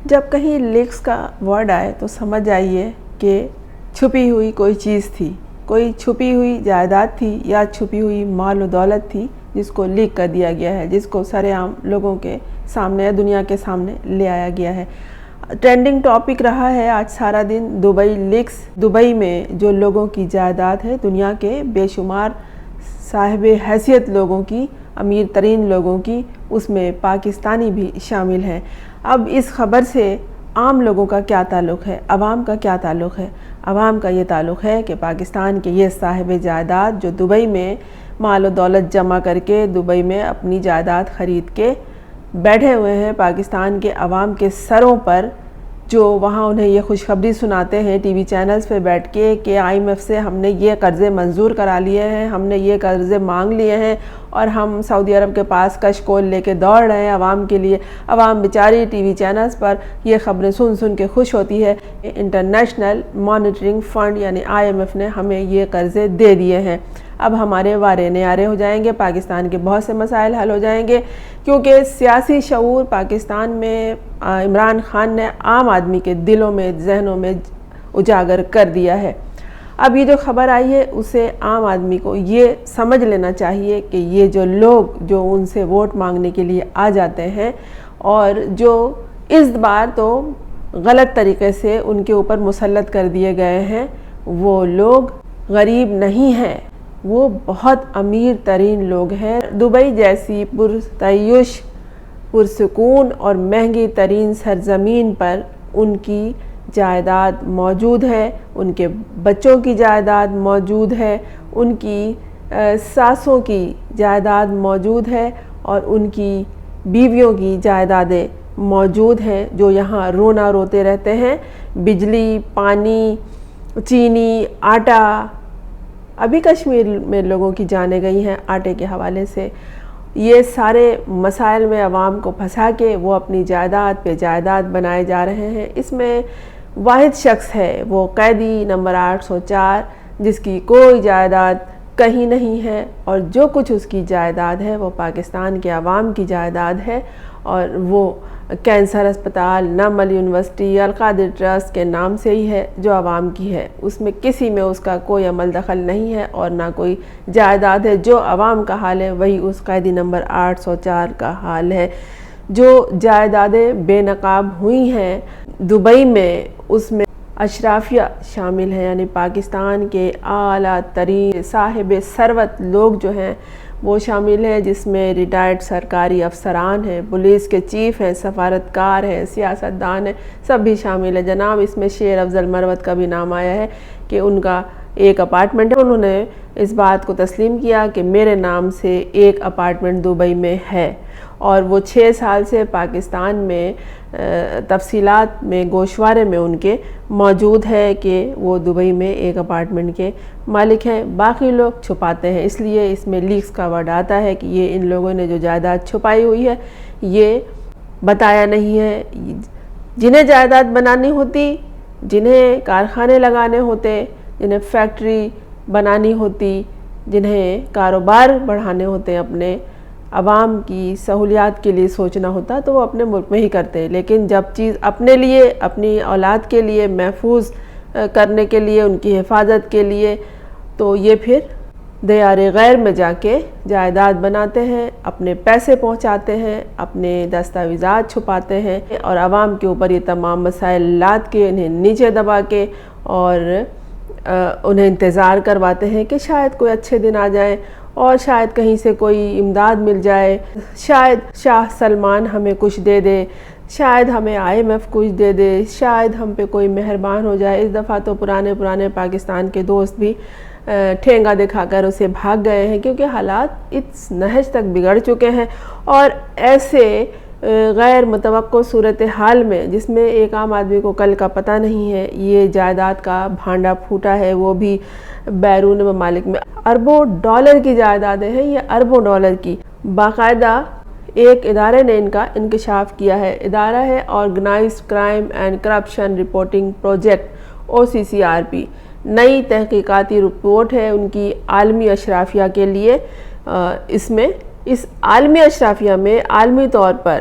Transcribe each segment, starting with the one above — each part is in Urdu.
جب کہیں لیکس کا ورڈ آئے تو سمجھ جائیے کہ چھپی ہوئی کوئی چیز تھی، کوئی چھپی ہوئی جائیداد تھی یا چھپی ہوئی مال و دولت تھی جس کو لیک کر دیا گیا ہے، جس کو سر عام لوگوں کے سامنے یا دنیا کے سامنے لے آیا گیا ہے۔ ٹرینڈنگ ٹاپک رہا ہے آج سارا دن دبئی لیکس۔ دبئی میں جو لوگوں کی جائیداد ہے، دنیا کے بے شمار صاحب حیثیت لوگوں کی، امیر ترین لوگوں کی، اس میں پاکستانی بھی شامل ہیں۔ اب اس خبر سے عام لوگوں کا کیا تعلق ہے، عوام کا کیا تعلق ہے؟ عوام کا یہ تعلق ہے کہ پاکستان کے یہ صاحب جائیداد جو دبئی میں مال و دولت جمع کر کے دبئی میں اپنی جائیداد خرید کے بیٹھے ہوئے ہیں، پاکستان کے عوام کے سروں پر، جو وہاں انہیں یہ خوشخبری سناتے ہیں ٹی وی چینلز پہ بیٹھ کے کہ IMF سے ہم نے یہ قرضے منظور کرا لیے ہیں، ہم نے یہ قرضے مانگ لیے ہیں اور ہم سعودی عرب کے پاس کشکول لے کے دوڑ رہے ہیں عوام کے لیے۔ عوام بیچاری ٹی وی چینلز پر یہ خبریں سن کے خوش ہوتی ہے۔ انٹرنیشنل مانیٹرنگ فنڈ یعنی IMF نے ہمیں یہ قرضے دے دیے ہیں، اب ہمارے وارے نیارے ہو جائیں گے، پاکستان کے بہت سے مسائل حل ہو جائیں گے، کیونکہ سیاسی شعور پاکستان میں عمران خان نے عام آدمی کے دلوں میں، ذہنوں میں اجاگر کر دیا ہے۔ اب یہ جو خبر آئی ہے اسے عام آدمی کو یہ سمجھ لینا چاہیے کہ یہ جو لوگ جو ان سے ووٹ مانگنے کے لیے آ جاتے ہیں اور جو اس بار تو غلط طریقے سے ان کے اوپر مسلط کر دیے گئے ہیں، وہ لوگ غریب نہیں ہیں، وہ بہت امیر ترین لوگ ہیں۔ دبئی جیسی پرتعیش، پرسکون اور مہنگی ترین سرزمین پر ان کی جائیداد موجود ہے، ان کے بچوں کی جائیداد موجود ہے، ان کی ساسوں کی جائیداد موجود ہے اور ان کی بیویوں کی جائیدادیں موجود ہیں، جو یہاں رونا روتے رہتے ہیں۔ بجلی، پانی، چینی، آٹا، ابھی کشمیر میں لوگوں کی جانیں گئی ہیں آٹے کے حوالے سے۔ یہ سارے مسائل میں عوام کو پھنسا کے وہ اپنی جائیداد پہ جائیداد بنائے جا رہے ہیں۔ اس میں واحد شخص ہے وہ قیدی نمبر 804، جس کی کوئی جائیداد کہیں نہیں ہے اور جو کچھ اس کی جائیداد ہے وہ پاکستان کے عوام کی جائیداد ہے، اور وہ کینسر اسپتال، نمل یونیورسٹی، القادر ٹرسٹ کے نام سے ہی ہے جو عوام کی ہے۔ اس میں کسی میں اس کا کوئی عمل دخل نہیں ہے اور نہ کوئی جائیداد ہے۔ جو عوام کا حال ہے وہی اس قیدی نمبر 804 کا حال ہے۔ جو جائیدادیں بے نقاب ہوئی ہیں دبئی میں، اس میں اشرافیہ شامل ہیں، یعنی پاکستان کے اعلیٰ ترین صاحب ثروت لوگ جو ہیں وہ شامل ہیں، جس میں ریٹائرڈ سرکاری افسران ہیں، پولیس کے چیف ہیں، سفارتکار ہیں، سیاستدان ہیں، سب بھی شامل ہیں۔ جناب اس میں شیر افضل مروت کا بھی نام آیا ہے کہ ان کا ایک اپارٹمنٹ ہے، انہوں نے اس بات کو تسلیم کیا کہ میرے نام سے ایک اپارٹمنٹ دبئی میں ہے، اور وہ 6 سال سے پاکستان میں تفصیلات میں گوشوارے میں ان کے موجود ہے کہ وہ دبئی میں ایک اپارٹمنٹ کے مالک ہیں۔ باقی لوگ چھپاتے ہیں، اس لیے اس میں لیکس کا ورڈ آتا ہے کہ یہ ان لوگوں نے جو جائیداد چھپائی ہوئی ہے یہ بتایا نہیں ہے۔ جنہیں جائیداد بنانی ہوتی، جنہیں کارخانے لگانے ہوتے، جنہیں فیکٹری بنانی ہوتی، جنہیں کاروبار بڑھانے ہوتے، اپنے عوام کی سہولیات کے لیے سوچنا ہوتا تو وہ اپنے ملک میں ہی کرتے، لیکن جب چیز اپنے لیے، اپنی اولاد کے لیے محفوظ کرنے کے لیے، ان کی حفاظت کے لیے، تو یہ پھر دیار غیر میں جا کے جائیداد بناتے ہیں، اپنے پیسے پہنچاتے ہیں، اپنے دستاویزات چھپاتے ہیں اور عوام کے اوپر یہ تمام مسائل لاد کے انہیں نیچے دبا کے اور انہیں انتظار کرواتے ہیں کہ شاید کوئی اچھے دن آ جائیں اور شاید کہیں سے کوئی امداد مل جائے، شاید شاہ سلمان ہمیں کچھ دے دے، شاید ہمیں IMF کچھ دے دے، شاید ہم پہ کوئی مہربان ہو جائے۔ اس دفعہ تو پرانے پاکستان کے دوست بھی ٹھینگا دکھا کر اسے بھاگ گئے ہیں، کیونکہ حالات اس نہج تک بگڑ چکے ہیں، اور ایسے غیر متوقع صورتحال میں جس میں ایک عام آدمی کو کل کا پتہ نہیں ہے، یہ جائیداد کا بھانڈا پھوٹا ہے، وہ بھی بیرون ممالک میں۔ اربوں ڈالر کی جائیدادیں ہیں، یہ اربوں ڈالر کی۔ باقاعدہ ایک ادارے نے ان کا انکشاف کیا ہے، ادارہ ہے organized crime and corruption reporting project OCCRP۔ نئی تحقیقاتی رپورٹ ہے ان کی عالمی اشرافیہ کے لیے۔ اس عالمی اشرافیہ میں عالمی طور پر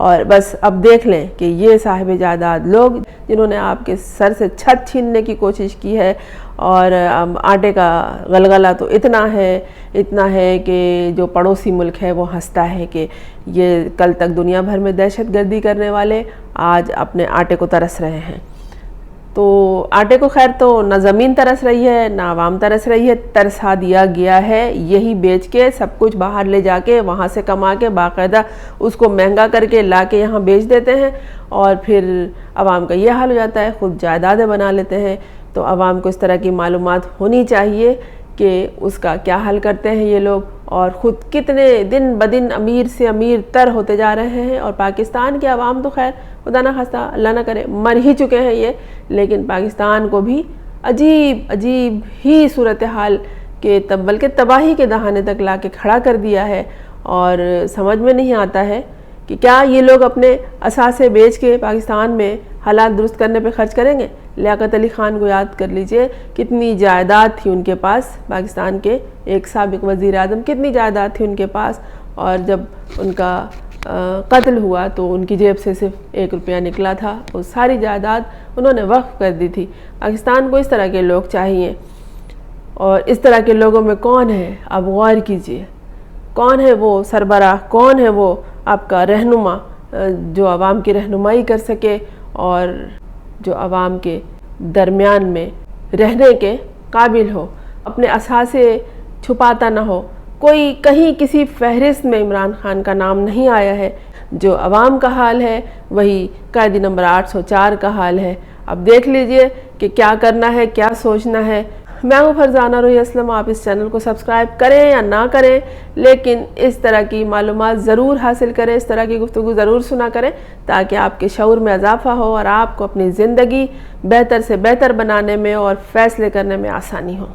اور بس اب دیکھ لیں کہ یہ صاحب جائیداد لوگ جنہوں نے آپ کے سر سے چھت چھیننے کی کوشش کی ہے، اور آٹے کا غلغلہ تو اتنا ہے کہ جو پڑوسی ملک ہے وہ ہنستا ہے کہ یہ کل تک دنیا بھر میں دہشت گردی کرنے والے آج اپنے آٹے کو ترس رہے ہیں۔ تو آٹے کو خیر تو نہ زمین ترس رہی ہے نہ عوام ترس رہی ہے، ترسا دیا گیا ہے، یہی بیچ کے سب کچھ باہر لے جا کے وہاں سے کما کے باقاعدہ اس کو مہنگا کر کے لا کے یہاں بیچ دیتے ہیں، اور پھر عوام کا یہ حال ہو جاتا ہے، خود جائیدادیں بنا لیتے ہیں۔ تو عوام کو اس طرح کی معلومات ہونی چاہیے کہ اس کا کیا حل کرتے ہیں یہ لوگ، اور خود کتنے دن بدن امیر سے امیر تر ہوتے جا رہے ہیں۔ اور پاکستان کے عوام تو خیر خدا نہ خواستہ اللہ نہ کرے مر ہی چکے ہیں یہ، لیکن پاکستان کو بھی عجیب ہی صورتحال کے بلکہ تباہی کے دہانے تک لا کے کھڑا کر دیا ہے، اور سمجھ میں نہیں آتا ہے کہ کیا یہ لوگ اپنے اثاثے بیچ کے پاکستان میں حالات درست کرنے پہ خرچ کریں گے۔ لیاقت علی خان کو یاد کر لیجئے، کتنی جائیداد تھی ان کے پاس، پاکستان کے ایک سابق وزیر اعظم، کتنی جائیداد تھی ان کے پاس، اور جب ان کا قتل ہوا تو ان کی جیب سے صرف 1 روپیہ نکلا تھا، وہ ساری جائیداد انہوں نے وقف کر دی تھی۔ پاکستان کو اس طرح کے لوگ چاہیے، اور اس طرح کے لوگوں میں کون ہے، اب غور کیجئے، کون ہے وہ سربراہ، کون ہے وہ آپ کا رہنما جو عوام کی رہنمائی کر سکے اور جو عوام کے درمیان میں رہنے کے قابل ہو، اپنے اثاثے چھپاتا نہ ہو۔ کوئی کہیں کسی فہرست میں عمران خان کا نام نہیں آیا ہے۔ جو عوام کا حال ہے وہی قیدی نمبر 804 کا حال ہے۔ اب دیکھ لیجئے کہ کیا کرنا ہے، کیا سوچنا ہے۔ میں ہوں فرزانہ روحی اسلم، آپ اس چینل کو سبسکرائب کریں یا نہ کریں، لیکن اس طرح کی معلومات ضرور حاصل کریں، اس طرح کی گفتگو ضرور سنا کریں، تاکہ آپ کے شعور میں اضافہ ہو اور آپ کو اپنی زندگی بہتر سے بہتر بنانے میں اور فیصلے کرنے میں آسانی ہو۔